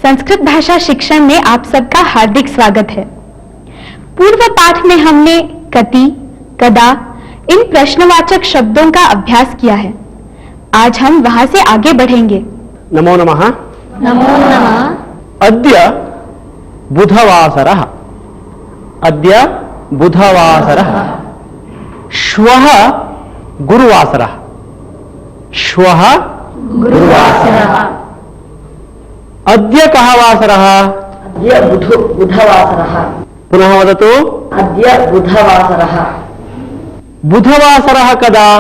संस्कृत भाषा शिक्षण में आप सबका हार्दिक स्वागत है। पूर्व पाठ में हमने कति, कदा इन प्रश्नवाचक शब्दों का अभ्यास किया है। आज हम वहां से आगे बढ़ेंगे। नमो नमः। नमो नमः। अद्य बुधवासरः। अद्य बुधवासरः। श्वः गुरुवासरः। श्वः गुरुवासरः। अद्य कः वासरः? अद्य बुधवासरः। पुनः वदतु। अद्य बुधवासरः। बुधवासरः कदा?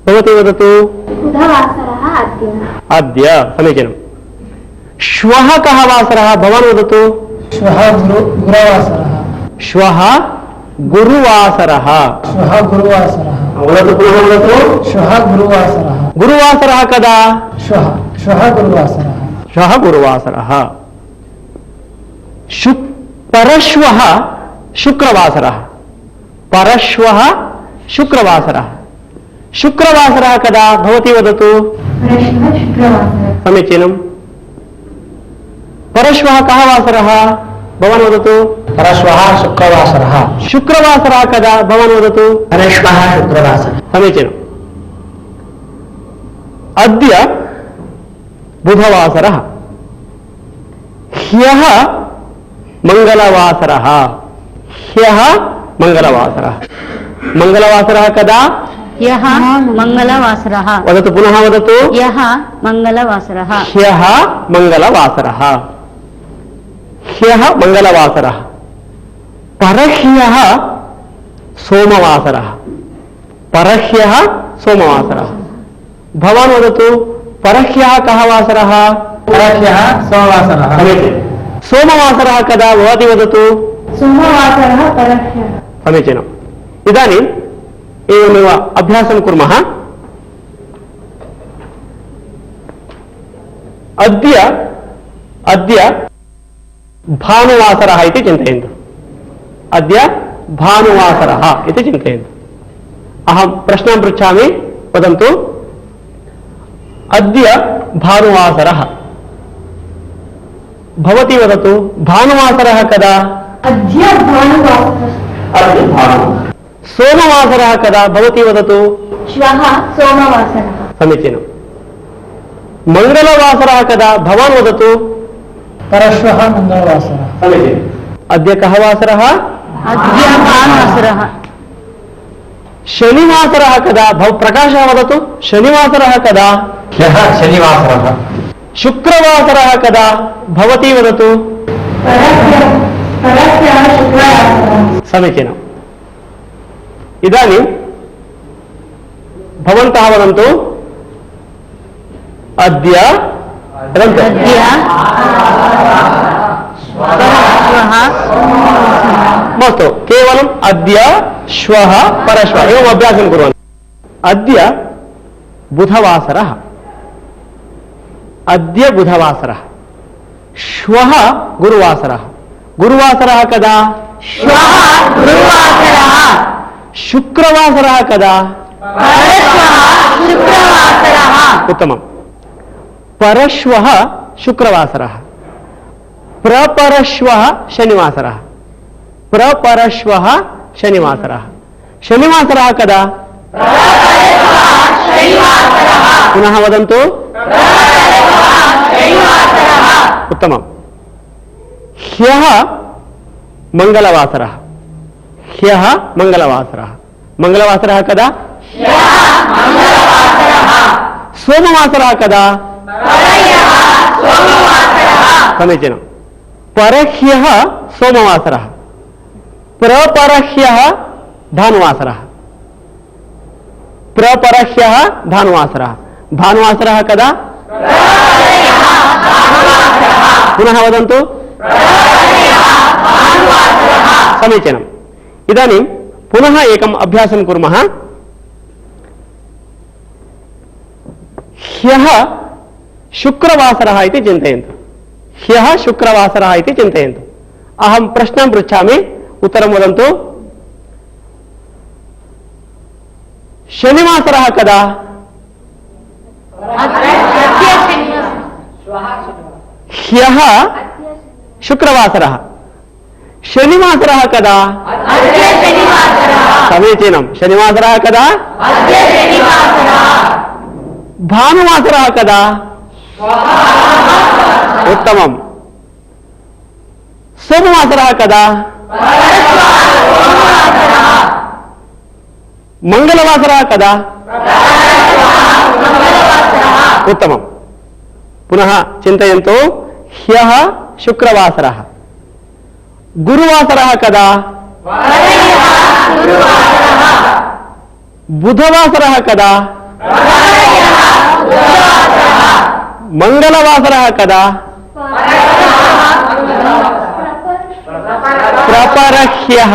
भवती वदतु। बुधवासरः अद्य। अद्य समीचीनम्। श्वः कः वासरः? भवान् वदतु। श्वः गुरुवासरः। श्वः गुरुवासरः। श्वः गुरुवासरः। वदतु, पुनः वदतु। श्वः गुरुवासरः। गुरुवासरः कदा? श्वः गुरुवासरः। श्वः गुरुवासरः। परश्वः शुक्रवासरः। परश्वः शुक्रवासरः। शुक्रवासरः कदा? भवती वदतु। समीचीनम्। परश्वः कः वासरः? भवान् वदतु। परश्वः शुक्रवासरः। शुक्रवासरः कदा? भवान् वदतु। परश्वः शुक्रवासरः। समीचीनम्। अद्य बुधवासरः। ह्यः मंगलवासरः। ह्यः मंगलवासरः। मंगलवासरः कदा? यः मंगलवासरः। वदतु, पुनः वदतु। यः मंगलवासरः। ह्यः मंगलवासरः। ह्यः मंगलवासरः। परह्यः सोमवासरः। परह्यः सोमवासरः। भवान् वदतु। परह्यः कः वासरः? परह्यः सोमवासरः। सोमवासरः कदा? भवती वदतु। सोमवासरः परह्यः। समीचीनम्। इदानीम् एवमेव अभ्यासं कुर्मः। अद्य भानुवासरः इति चिन्तयन्तु। अद्य भानुवासरः इति चिन्तयन्तु। अहं प्रश्नं पृच्छामि, वदन्तु। अद्य भानुवासरः। भवती वदतु। भानुवासरः कदा? अद्य भानुवासरः। सोमवासरः कदा? भवती वदतु। श्वः सोमवासरः। समीचीनम्। मंगलवासरः कदा? भवान् वदतु। परश्वः मंगलवासरः। समीचीनम्। अद्य कः वासरः? अद्य भानुवासरः। शनिवासरः कदा? प्रकाशः वदतु। शनिवासरः कदा? ह्यः शनिवासरः। शुक्रवासरः कदा? भवती वदतु। परह्यः शुक्रवासरः। समीचीनम्। इदानीं भवन्तः वदन्तु। अद्य वदन्तु। अद्य परश्वः मास्तु, केवलम् अद्य श्वः परश्वः एवम् अभ्यासं कुर्वन्तु। अद्य बुधवासरः। अद्य बुधवासरः। श्वः गुरुवासरः। गुरुवासरः कदा? श्वः गुरुवासरः। शुक्रवासरः कदा? परश्वः शुक्रवासरः। उत्तमम्। परश्वः शुक्रवासरः। प्रपरश्वः शनिवासरः। प्रपरश्वः शनिवासरः। शनिवासरः कदा? पुनः वदन्तु। उत्तमम्। ह्यः मंगलवासरः। ह्यः मंगलवासरः। मंगलवासरः कदा? सोमवासरः कदा? समीचीनम्। परह्यः सोमवासरः। प्रपरह्यः भानुवासरः। प्रपरह्यः भानुवासरः। भानुवासरः कदा? पुनः वदन्तु। समीचीनम्। इदानीं पुनः एकम् अभ्यासं कुर्मः। ह्यः शुक्रवासरः इति चिन्तयन्तु। ह्यः शुक्रवासरः इति चिन्तयन्तु। अहं प्रश्नं पृच्छामि, उत्तरं वदन्तु। शनिवासरः कदा? ह्यः शुक्रवासरः शनिवासरः कदा अद्य शनिवासरः समीचीनं शनिवासरः कदा अद्य शनिवासरः भानुवासरः कदा उत्तमम् सोमवासरः कदा मंगलवासरः कदा उत्तमम् पुनः चिन्तयन्तु ह्यः शुक्रवासरः गुरुवासरः कदा बुधवासरः कदा मंगलवासरः कदा प्रपरह्यः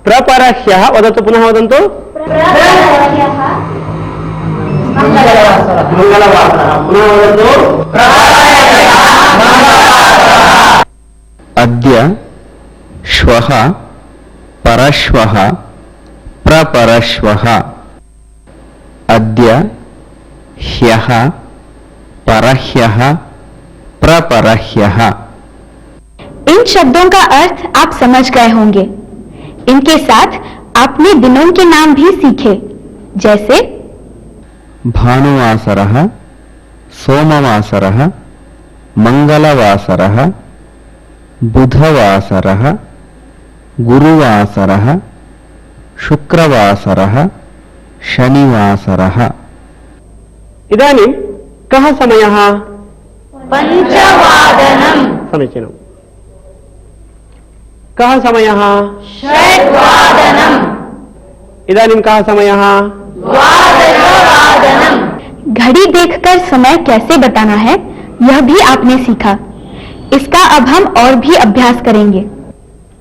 प्रपरह्यः वदतु पुनः वदन्तु मंगलवासरः मंगलवासरः पुनः वदन्तु अद्य श्वः परश्वः प्रपरश्वः अद्य ह्यः परह्यः प्रपरह्यः। इन शब्दों का अर्थ आप समझ गए होंगे। इनके साथ आपने दिनों के नाम भी सीखे, जैसे भानुवासरः सोमवासरः मंगलवासरः बुधवासरः गुरुवासरः शुक्रवासरः शनिवासरः। इदानीं कः समयः पंचवादनम् समीचीनम् कः समयः षड्वादनम् इदानीं कः समयः द्वादशवादनम्। घड़ी देखकर समय कैसे बताना है यह भी आपने सीखा। इसका अब हम और भी अभ्यास करेंगे।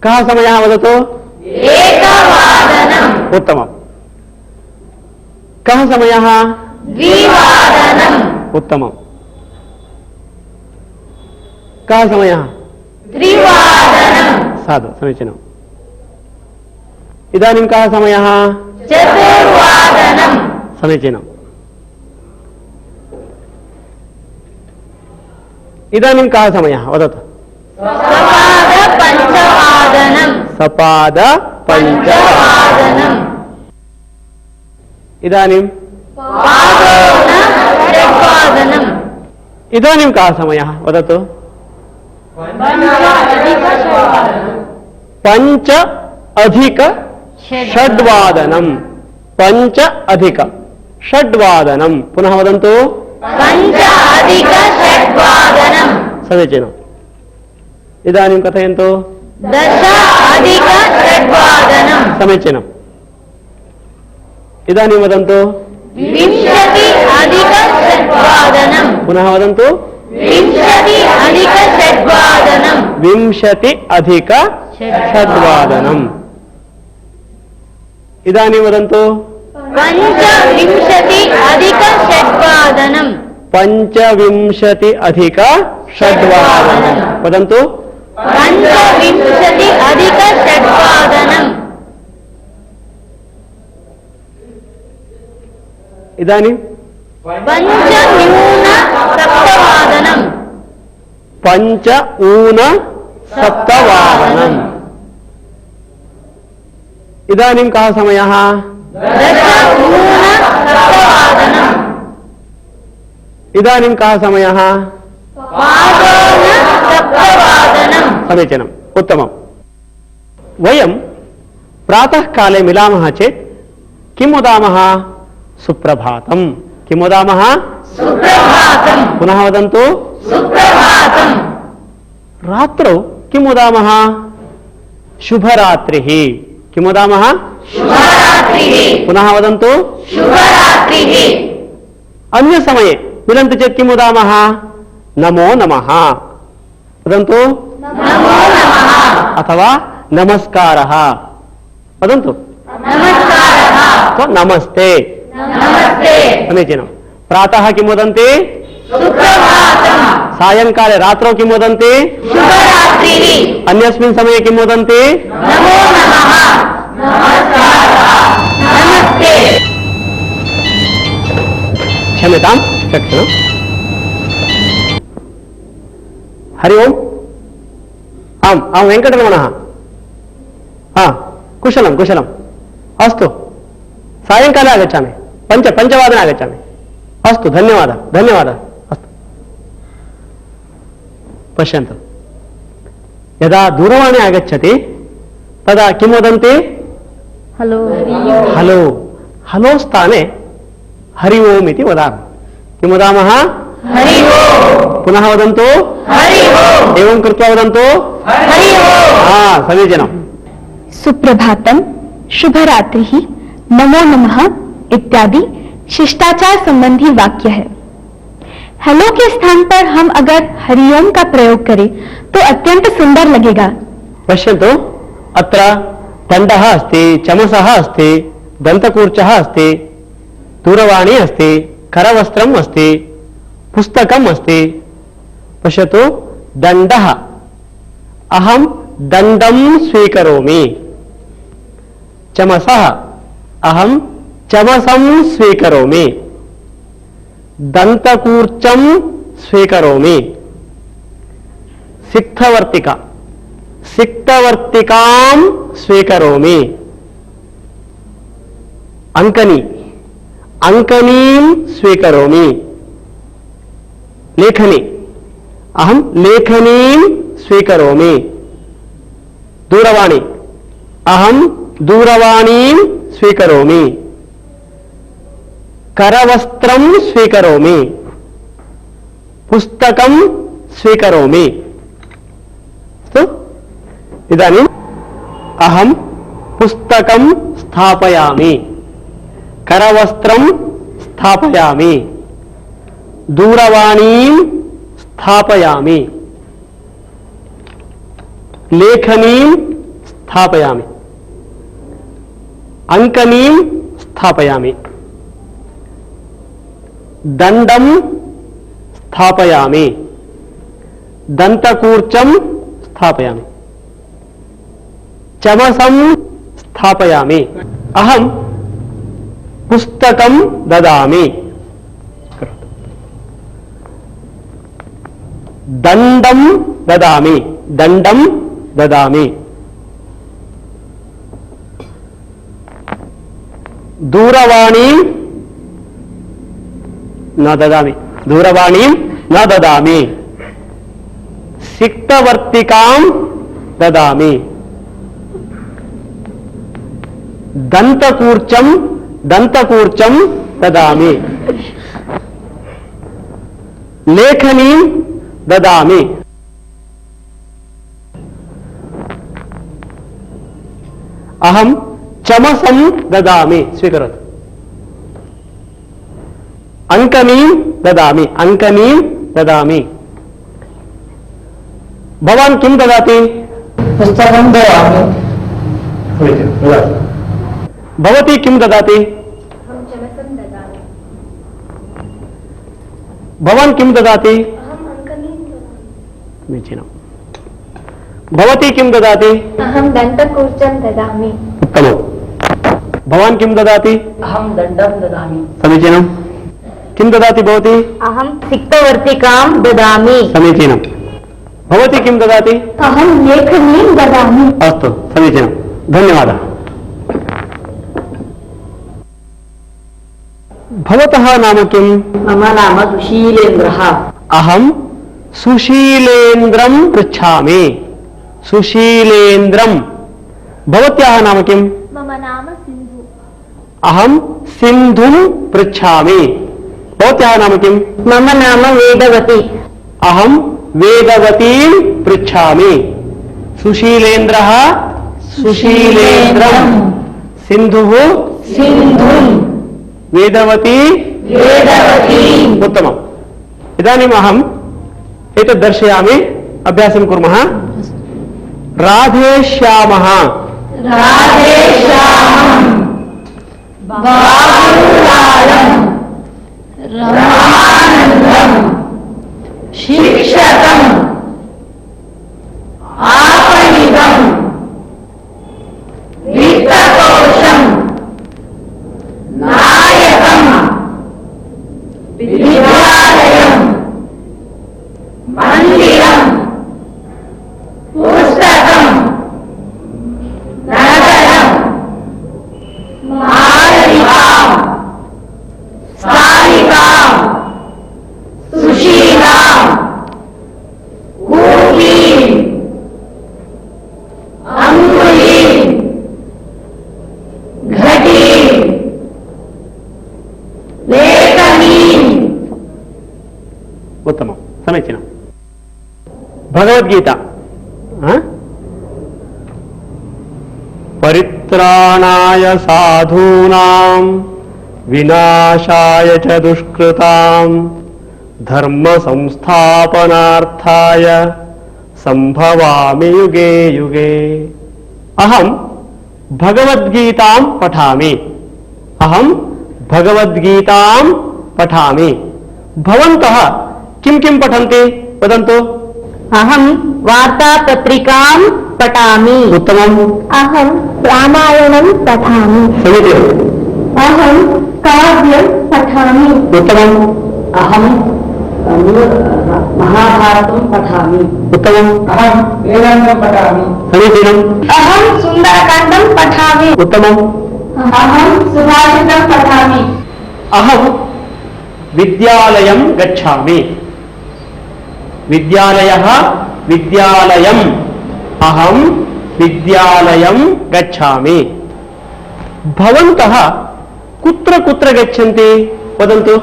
कः समयः वदतु एकवादनम् उत्तमम् कः समयः द्विवादनम् उत्तमम् कः समयः त्रिवादनम् साधु समीचीनम् इदानीं कः समयः चतुर्वादनम् समीचीनम् इदानीं कः समयः वदतु सपादपञ्चवादनम् सपाद पञ्च पञ्चवादनम् इदानीं षड्वादनम् इदानीं कः समयः वदतु पञ्च अधिक षड्वादनम् पञ्च अधिक षड्वादनम् पुनः वदन्तु पञ्च अधिक षड्वादनम् समीचीनम् इदानीं कथयन्तु दश अधिक षड्वादनम् समीचीनम् इदानीं वदन्तु विंशति अधिक षड्वादनम् पुनः वदन्तु विंशति अधिक षड्वादनम् विंशति अधिक षड्वादनम् इदानीं वदन्तु पञ्चविंशति अधिक षड्वादनम् पञ्चविंशति अधिक षड्वादनम् वदन्तु पञ्चविंशति अधिक षड्वादनम् इदानीं पञ्चन्यून सप्तवादनम् पञ्च ऊन सप्तवादनम् इदानीं कः समयः दश ऊन सप्तवादनम् इदानीं कः समयः पादोन सप्तवादनम् समीचीनम् उत्तमम् वयं प्रातःकाले मिलामः चेत् किं वदामः सुप्रभातम् किं वदामः सुप्रभातम् पुनः वदन्तु सुप्रभातम् रात्रौ किं वदामः शुभरात्रिः किं वदामः शुभरात्रिः पुनः वदन्तु शुभरात्रिः अन्यसमये मिलन्ति चेत् किं वदामः नमो नमः वदन्तु नमो नमः अथवा नमस्कारः वदन्तु नमस्कारः अथवा नमस्ते नमस्ते समीचीनं प्रातः किं वदन्ति सुप्रभातम् सायङ्काले रात्रौ किं वदन्ति शुभरात्रिः अन्यस्मिन् समये किं वदन्ति नमो नमः नमस्कारः नमस्ते क्षम्यताम् चक्षुः हरि ओम् आम् आं वेङ्कटरमणः कुशलं कुशलम् अस्तु सायङ्काले आगच्छामि पञ्चवादने आगच्छामि अस्तु धन्यवादः धन्यवादः अस्तु पश्यन्तु यदा दूरवाणी आगच्छति तदा किं वदन्ति हलो हलो हलो स्थाने हरि ओम् इति वदामः किं वदामः हरि ओम् पुनः वदन्तु हरि ओम् एवं कृत्वा वदन्तु हरि ओम् समीचीनम् सुप्रभातम, शुभरात्रि, नमो नमः इत्यादि शिष्टाचार संबंधी वाक्य है। हेलो के स्थान पर हम अगर हरिओम का प्रयोग करें तो अत्यंत सुंदर लगेगा। पश्यन्तु अत्र दण्डः अस्ति, चमसः अस्ति, दन्तकूर्चः अस्ति, दूरवाणी अस्ति, करवस्त्रम् अस्ति, पुस्तकम् अस्ति। पश्यतु दण्डः अहं दण्डं स्वीकरोमि, चमसः अहं चमसं स्वीकरोमि, दन्तकूर्चं स्वीकरोमि, सिक्थवर्तिका सिक्थवर्तिकां स्वीकरोमि, अंकनी अंकनीं स्वीकरोमि, लेखनी अहं लेखनीं स्वीकरोमि, दूरवाणी अहं दूरवाणीं स्वीकरोमि, करवस्त्रं स्वीकरोमि, पुस्तकं स्वीकरोमि। अस्तु इदानीम् अहं पुस्तकं स्थापयामि, करवस्त्रं स्थापयामि, दूरवाणीं स्थापयामि, लेखनीं स्थापयामि, अंकनीं स्थापयामि, दण्डं स्थापयामि, दन्तकूर्चं स्थापयामि, चमसं स्थापयामि, अहं पुस्तकं ददामि, दण्डं ददामि, दण्डं ददामि, दूरवाणीं न ददामि, दूरवाणीं न ददामि, सिक्थवर्तिकां ददामि, दन्तकूर्चं ददामि, लेखनीं ददामि, अहं चमसं ददामि, स्वीकरोतु, अंकनीं ददामि, अंकनीं ददामि। भवान् किं ददाति? पुस्तकं ददामि। भवती किं ददाति? भवान् किं ददाति? समीचीनम्। भवती किं ददाति? अहं दन्तकूर्चं ददामि। उत्तमम्। भवान् किं ददाति? अहं दण्डं ददामि। समीचीनम्। किं ददाति भवती? अहं सिक्थवर्तिकां ददामि। समीचीनम्। भवती किं ददाति? अहं लेखनीं ददामि। अस्तु समीचीनम्, धन्यवादः। भवतः नाम किम्? मम नाम सुशीलेन्द्रः। अहं सुशीलेन्द्रं पृच्छामि, सुशीलेन्द्रं। भवत्याः नाम किम्? मम नाम सिन्धु। अहं सिन्धुं पृच्छामि। भवत्याः नाम किम्? मम नाम वेदवती। अहं वेदवतीं पृच्छामि। सुशीलेन्द्रः सुशीलेन्द्रं, सिन्धुः सिन्धुं, वेदवती वेदवतीम्। उत्तमम्। इदानीम् अहम् एतत् दर्शयामि, अभ्यासं कुर्मः। राधेश्यामः, राधेश्यामं बाहुलालं रमानन्दं शिक्षकम् आपणिकं वित्तकोशं नायकं विद्यालयं मन्दिरं उत्तमं समीचीनं भगवद्गीता परित्राणाय साधूनां विनाशाय च दुष्कृतां धर्म संस्थापनार्थाय संभवामि युगे युगे अहम भगवद्गीतां पठामि अहम भगवद्गीतां पठामि भवन्तः किं किं पठन्ति वदन्तु अहं वार्तापत्रिकां पठामि उत्तमम् अहम रामायणं पठामि समीचीनम् अहम काव्यं पठामि उत्तमम् अहं महाभारतं पठामि उत्तमम् अहं वेदान्तं पठामि समीचीनम् अहम सुंदरकांडं पठामि उत्तमम् अहम सुभाषितं पठामि अहम विद्यालयं गच्छामि विद्यालयः विद्यालयम् अहम विद्यालयं गच्छामि भवन्तः कुत्र कुत्र गच्छन्ति वदन्तु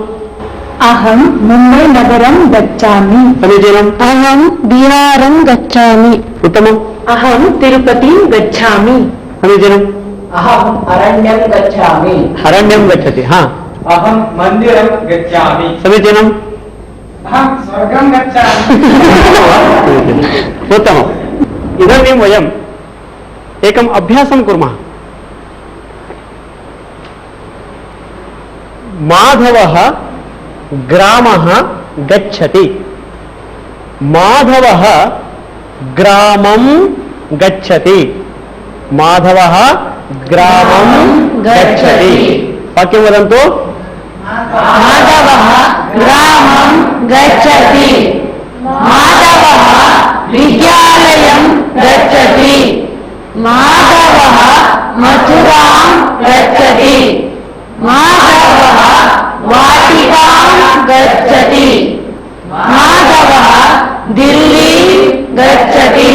अहम मुंबई नगरं गच्छामि समीचीनम् अहम बिहारं गच्छामि उत्तमम् अहं तिरुपतिं गच्छामि समीचीनम् अहम् अरण्यं गच्छामि अरण्यं गच्छति हा अहं मन्दिरं गच्छामि समीचीनम् अहं स्वर्गं गच्छामि उत्तमम् इदानीं वयम् एकम् अभ्यासं कुर्मः माधवः ग्रामः गच्छति माधवः ग्रामं गच्छति माधवः ग्रामं गच्छति वाक्यं वदन्तु माधवः ग्रामं गच्छति माधवः विद्यालयं गच्छति माधवः मथुरां गच्छति माधवः वाटिकां गच्छति माधवः दिल्लीं गच्छति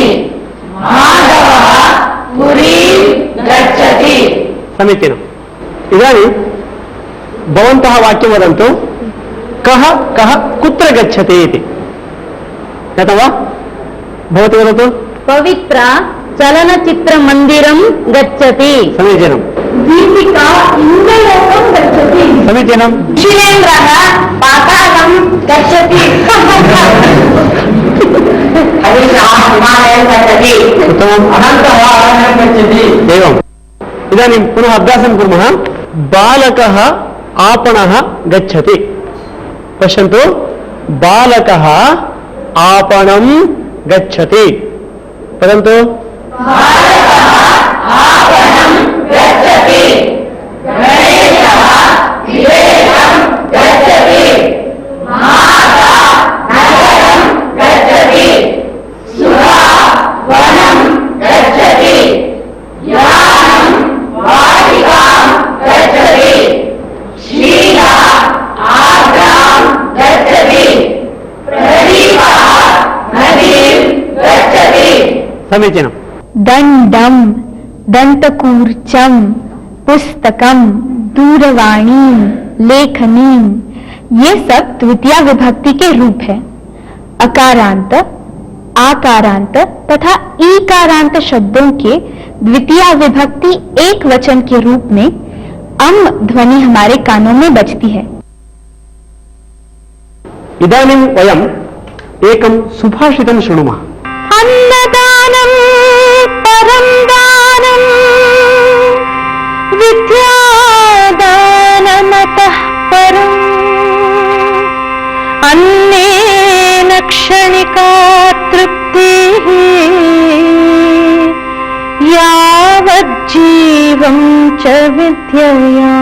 माधवः पुरीं गच्छति समीचीनम् इदानीं भवन्तः वाक्यं वदन्तु कः कः कुत्र गच्छति इति ज्ञातं वा भवती वदतु पवित्रा चलनचित्रमन्दिरं गच्छति समीचीनं दीपिका इन्द्रलोकं गच्छति समीचीनं शिलेन्द्रः पातालं गच्छति हरीशः हिमालयं गच्छति उत्तमम् अनन्तः अरण्यं गच्छति एवम् इदानीं पुनः अभ्यासं कुर्मः बालकः आपणः गच्छति पश्यन्तु बालकः आपणं गच्छति वदन्तु आपणं गच्छति गणेशः विदेशं गच्छति माता नगरं गच्छति सुधा वनं गच्छति यानं वाटिकां गच्छति शीला आर्द्रां गच्छति प्रदीपः नदीं गच्छति समीचीनं दंडम दंतकूर्चम पुस्तकम दूरवाणी लेखनी ये सब द्वितीय विभक्ति के रूप है अकारांत आकारांत तथा ईकारांत शब्दों के द्वितीय विभक्ति एक वचन के रूप में अम ध्वनि हमारे कानों में बजती है इदानीं वयम् एकं सुभाषितं शृणुमः अन्नदानं परं दानं विद्यादानमतः परम् अन्नेन क्षणिका तृप्तिः यावज्जीवं च विद्यया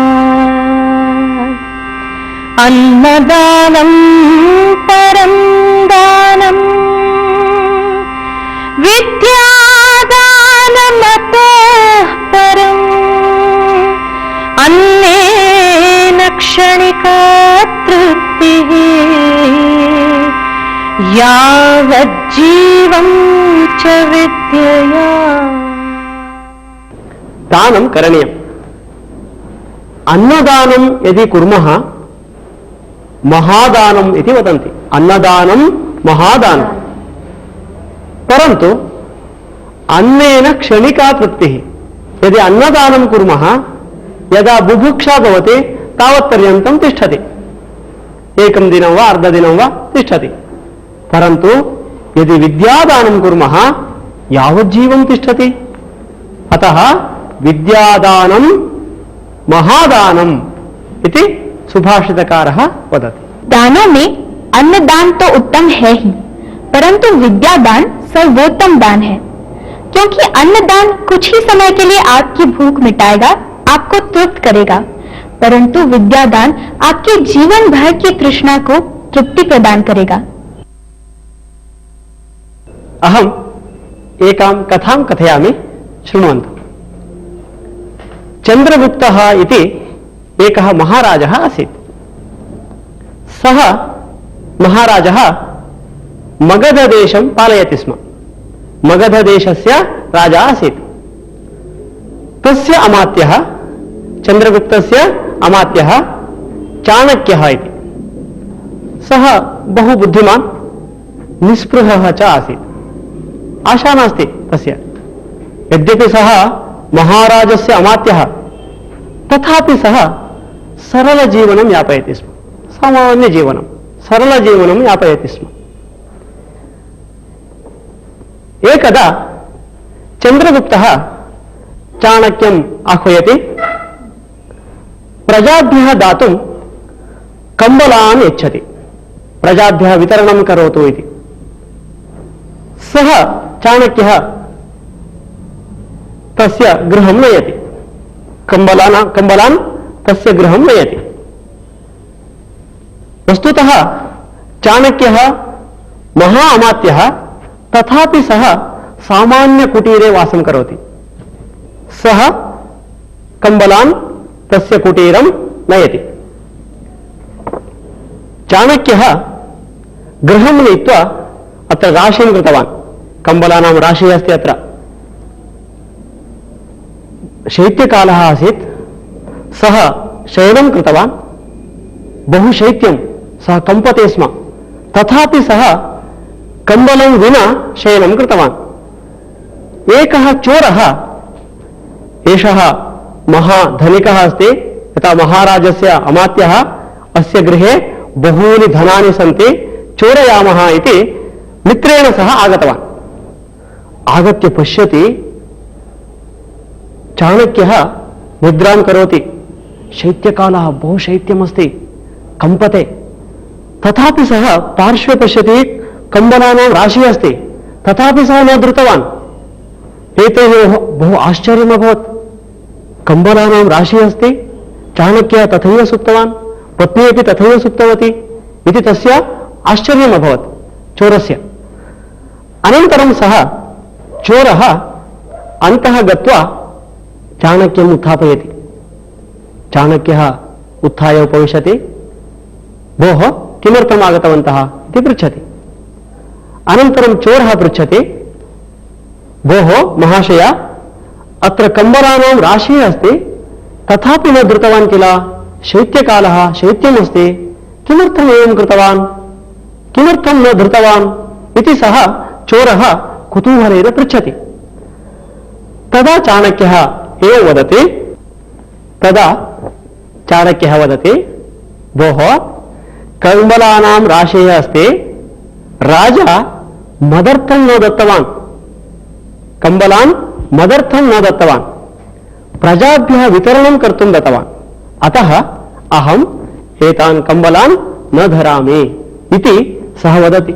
अन्नदानं परं दानं विद्यादानमतः परम् अन्नेन क्षणिका तृप्तिः यावज्जीवं च विद्यया दानं करणीयम् अन्नदानं यदि कुर्मः महादानम् इति वदन्ति अन्नदानं महादानं। परन्तु अन्नेन क्षणिका तृप्तिः। यदि अन्नदानं कुर्मः यदा बुभुक्षा भवति तावत्पर्यन्तं तिष्ठति, एकं दिनं वा अर्धदिनं वा तिष्ठति। परन्तु यदि विद्यादानं कुर्मः यावज्जीवं तिष्ठति। अतः विद्यादानं महादानम् इति सुभाषितकारः वदति। दानों में अन्नदान तो उत्तम है ही, परंतु विद्यादान सर्वोत्तम दान है, क्योंकि अन्नदान कुछ ही समय के लिए आपकी भूख मिटाएगा, आपको तृप्त करेगा, परंतु विद्यादान आपके जीवन भर की तृष्णा को तृप्ति प्रदान करेगा। अहम् एकां कथां कथयामि, शृण्वन्तु। चन्द्रगुप्तः इति एकः महाराजः आसीत्। सः महाराजः मगधदेशं पालयति स्म। मगधदेशस्य राजा आसीत्। तस्य अमात्यः, चन्द्रगुप्तस्य अमात्यः चाणक्यः इति। सः बहु बुद्धिमान्, निस्पृहः च आसीत्। आशा नास्ति तस्य। यद्यपि सः महाराजस्य अमात्यः, तथापि सः सरलजीवनं यापयति स्म। सामान्यजीवनं, सरलजीवनं यापयति स्म। एकदा चन्द्रगुप्तः चाणक्यम् आह्वयति, प्रजाभ्यः दातुं कम्बलान् यच्छति, प्रजाभ्यः वितरणं करोतु इति। सः चाणक्यः तस्य गृहं नयति, कम्बलान् तस्य गृहं नयति। वस्तुतः चाणक्यः महा अमात्यः, तथापि सः सामान्यकुटीरे वासं करोति। सः कम्बलान् तस्य कुटीरं नयति। चाणक्यः गृहं नीत्वा अत्र राशिं कृतवान्। कम्बलानां राशिः अस्ति अत्र। शैत्यकालः आसीत्। सः शयनं कृतवान्। बहु शैत्यं, सः कम्पते स्म। तथापि सः कम्बलं विना शयनं कृतवान्। एकः चोरः, एषः महाधनिकः अस्ति, यथा महाराजस्य अमात्यः, अस्य गृहे बहूनि धनानि सन्ति, चोरयामः इति मित्रेण सह आगतवान्। आगत्य पश्यति, चाणक्यः निद्रां करोति। शैत्यकालः, बहु शैत्यमस्ति, कम्पते। तथापि सः पार्श्वे पश्यति, कम्बलानां राशिः अस्ति, तथापि सः न धृतवान्। एतयोः बहु आश्चर्यम् अभवत्। कम्बलानां राशिः अस्ति, चाणक्यः तथैव सुप्तवान्, पत्नी अपि तथैव सुप्तवती इति तस्य आश्चर्यम् अभवत् चोरस्य। अनन्तरं सः चोरः अन्तः गत्वा चाणक्यम् उत्थापयति। चाणक्यः उत्थाय उपविशति। भोः, किमर्थम् आगतवन्तः इति पृच्छति। अनन्तरं चोरः पृच्छति, भोः महाशय, अत्र कम्बलानां राशिः अस्ति, तथापि न धृतवान् किल? शैत्यकालः, शैत्यमस्ति, किमर्थम् एवं कृतवान्? किमर्थं न धृतवान् इति सः चोरः कुतूहलेन पृच्छति। तदा चाणक्यः एवं वदति, भोः, कम्बलानां राशिः अस्ति, राजा मदर्थं न दत्तवान्, कम्बलान् मदर्थं न दत्तवान्, प्रजाभ्यः वितरणं कर्तुं दत्तवान्। अतः अहम् एतान् कम्बलान् न धरामि इति सः वदति।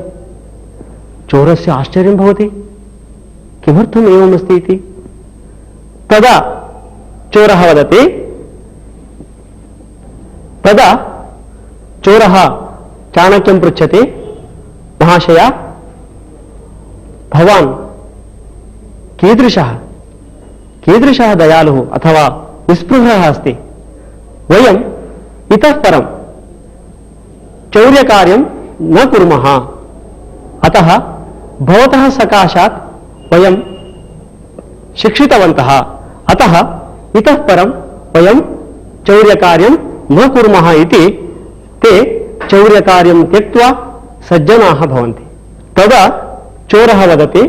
चोरस्य आश्चर्यं भवति, किमर्थम् एवमस्ति इति। तदा चोरः वदति, तदा चोरः चाणक्यं पृच्छति, महाशय, भवान् कीदृशः दयालुः अथवा निस्पृहः अस्ति? वयम् इतः परं चौर्यकार्यं न कुर्मः। अतः भवतः सकाशात् वयं शिक्षितवन्तः। अतः इतः परं वयं चौर्यकार्यं न कुर्मः इति ते चौर्यकार्यं त्यक्त्वा सज्जनाः भवन्ति। तदा चोरः वदति,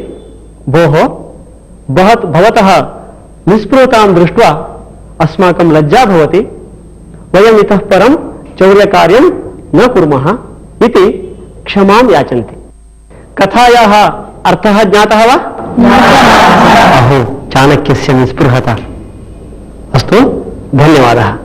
भोः भवतः निस्पृहतां दृष्ट्वा अस्माकं लज्जा भवति, वयम् इतः परं चौर्यकार्यं न कुर्मः इति क्षमां याचन्ति। कथायाः अर्थः ज्ञातः वा? अहो, चाणक्यस्य निस्पृहता। अस्तु, धन्यवादः।